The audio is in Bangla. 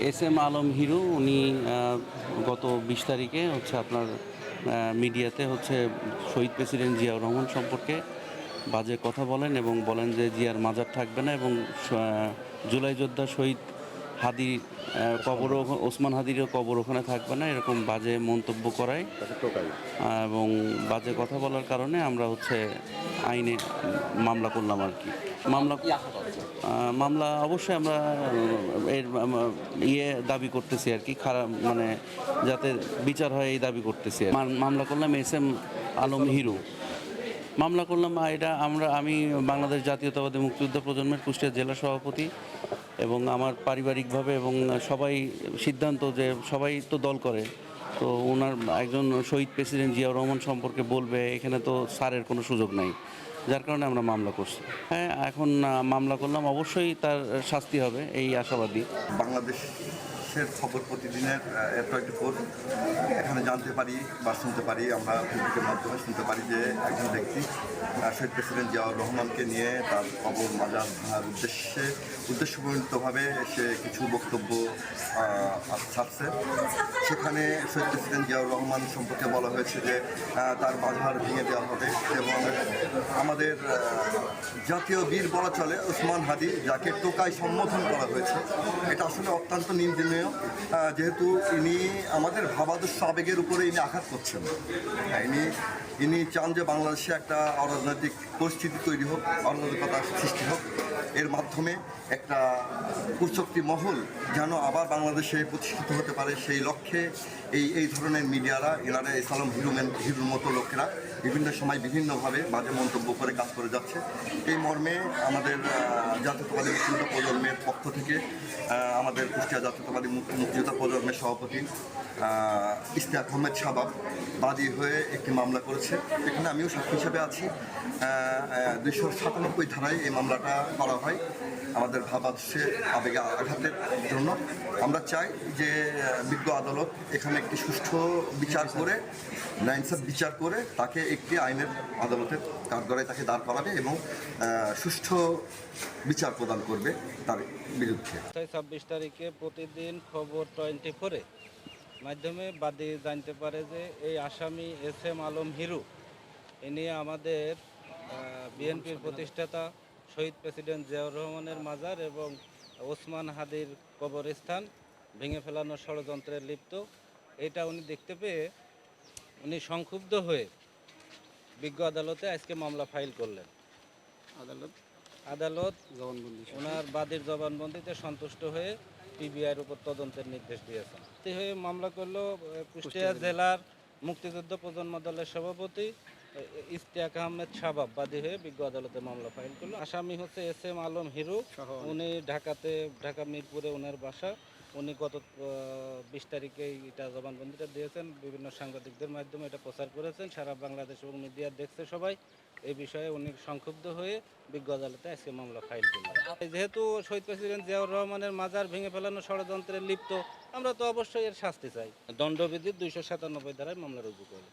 এস এম আলম হিরু উনি গত 20 তারিখে হচ্ছে আপনার মিডিয়াতে হচ্ছে শহীদ প্রেসিডেন্ট জিয়াউর রহমান সম্পর্কে বাজে কথা বলেন এবং বলেন যে জিয়ার মাজার থাকবে না এবং জুলাই যোদ্ধা শহীদ হাদি কবর ওসমান হাদিরও কবর ওখানে থাকবে না, এরকম বাজে মন্তব্য করায় এবং বাজে কথা বলার কারণে আমরা হচ্ছে আইনে মামলা করলাম আর কি। মামলা মামলা অবশ্যই আমরা এর দাবি করতেছি আর কি, খারাপ মানে যাতে বিচার হয় এই দাবি করতেছি। মামলা করলাম এস এম আলম হিরু, মামলা করলাম আমি বাংলাদেশ জাতীয়তাবাদী মুক্তিযোদ্ধা প্রজন্মের কুষ্টিয়া জেলা সভাপতি এবং আমার পারিবারিকভাবে এবং সবাই সিদ্ধান্ত যে সবাই তো দল করে, তো ওনার একজন শহীদ প্রেসিডেন্ট জিয়াউর রহমান সম্পর্কে বলবে, এখানে তো স্যারের কোনো সুযোগ নাই, যার কারণে আমরা মামলা করছি। হ্যাঁ, এখন মামলা করলাম, অবশ্যই তার শাস্তি হবে এই আশাবাদী। বাংলাদেশের খবর প্রতিদিনের এত খবর এখানে জানতে পারি বা শুনতে পারি, আমরা ফেসবুকের মাধ্যমে শুনতে পারি যে একজন ব্যক্তি শহীদ প্রেসিডেন্ট জিয়াউর রহমানকে নিয়ে তার কবর মাজার ভাঙার উদ্দেশ্যপূর্ণভাবে সে কিছু বক্তব্য ছাড়ছে। সেখানে শহীদ প্রেসিডেন্ট জিয়াউর রহমান সম্পর্কে বলা হয়েছে যে তার মাজার ভেঙে দেওয়া হবে এবং আমাদের জাতীয় বীর বলা চলে ওসমান হাদি, যাকে টোকায় সম্বোধন করা হয়েছে, এটা আসলে অত্যন্ত নিন্দনীয়। যেহেতু ইনি আমাদের ভাবাদর্শ আবেগের উপরে ইনি আঘাত করছেন। ইনি চান যে বাংলাদেশে একটা অরাজনৈতিক পরিস্থিতি তৈরি হোক, অরাজকতা সৃষ্টি হোক, এর মাধ্যমে একটা কুশক্তি মহল যেন আবার বাংলাদেশে প্রতিষ্ঠিত হতে পারে, সেই লক্ষ্যে এই ধরনের মিডিয়ারা, এনারা এস আলম হিরুর মতো লোকেরা বিভিন্ন সময় বিভিন্নভাবে বাজে মন্তব্য করে কাজ করে যাচ্ছে। এই মর্মে আমাদের জাতীয়তাবাদী মুক্তিযোদ্ধা প্রজন্মের পক্ষ থেকে আমাদের কুষ্টিয়া জাতীয়তাবাদী মুক্তিযোদ্ধা প্রজন্মের সভাপতি ইশতিয়াক আহমেদ শাবাব বাদী হয়ে একটি মামলা করেছে। এখানে আমিও সাক্ষী হিসাবে আছি। 297 ধারায় এই মামলাটা করা হয় আমাদের ভাবাদর্শে আবেগে আঘাতের জন্য। আমরা চাই যে বিজ্ঞ আদালত এখানে একটি সুষ্ঠু বিচার করে, ন্যায়সাব বিচার করে তাকে একটি আইনের আদালতের কাঠগড়ায় তাকে দাঁড় করাবে এবং সুষ্ঠু বিচার প্রদান করবে তার বিরুদ্ধে। 26 তারিখে প্রতিদিন খবর 24-এ মাধ্যমে বাদী জানতে পারে যে এই আসামি এস এম আলম হিরু, ইনি আমাদের বিএনপির প্রতিষ্ঠাতা শহীদ প্রেসিডেন্ট জিয়াউর রহমানের মাজার এবং ওসমান হাদির কবরস্থান ভেঙে ফেলানোর ষড়যন্ত্রে লিপ্ত। এটা উনি দেখতে পেয়ে উনি সংক্ষুব্ধ হয়ে বিজ্ঞ আদালতে আজকে মামলা ফাইল করলেন। আদালত ওনার বাদীর জবানবন্দিতে সন্তুষ্ট হয়ে পিবিআইয়ের উপর তদন্তের নির্দেশ দিয়েছেন। হয়ে মামলা করলো কুষ্টিয়া জেলার মুক্তিযুদ্ধ প্রজন্ম দলের সভাপতি ইশতিয়াক আহমেদ শাবাব বাদী হয়ে বিজ্ঞ আদালতে মামলা ফাইল করলো। আসামি হচ্ছে এস এম আলম হিরু, উনি ঢাকা মিরপুরে ওনার বাসা। উনি গত 20 তারিখে এটা জবানবন্দিটা দিয়েছেন, বিভিন্ন সাংবাদিকদের মাধ্যমে এটা প্রচার করেছেন, সারা বাংলাদেশ এবং মিডিয়া দেখছে সবাই। এই বিষয়ে উনি সংক্ষুব্ধ হয়ে বিজ্ঞ আদালতে আজকে মামলা ফাইল করলেন। যেহেতু শহীদ প্রেসিডেন্ট জিয়াউর রহমানের মাজার ভেঙে ফেলানো ষড়যন্ত্রে লিপ্ত, আমরা তো অবশ্যই এর শাস্তি চাই। দণ্ডবিধির 297 ধারায় মামলা রুজু করব।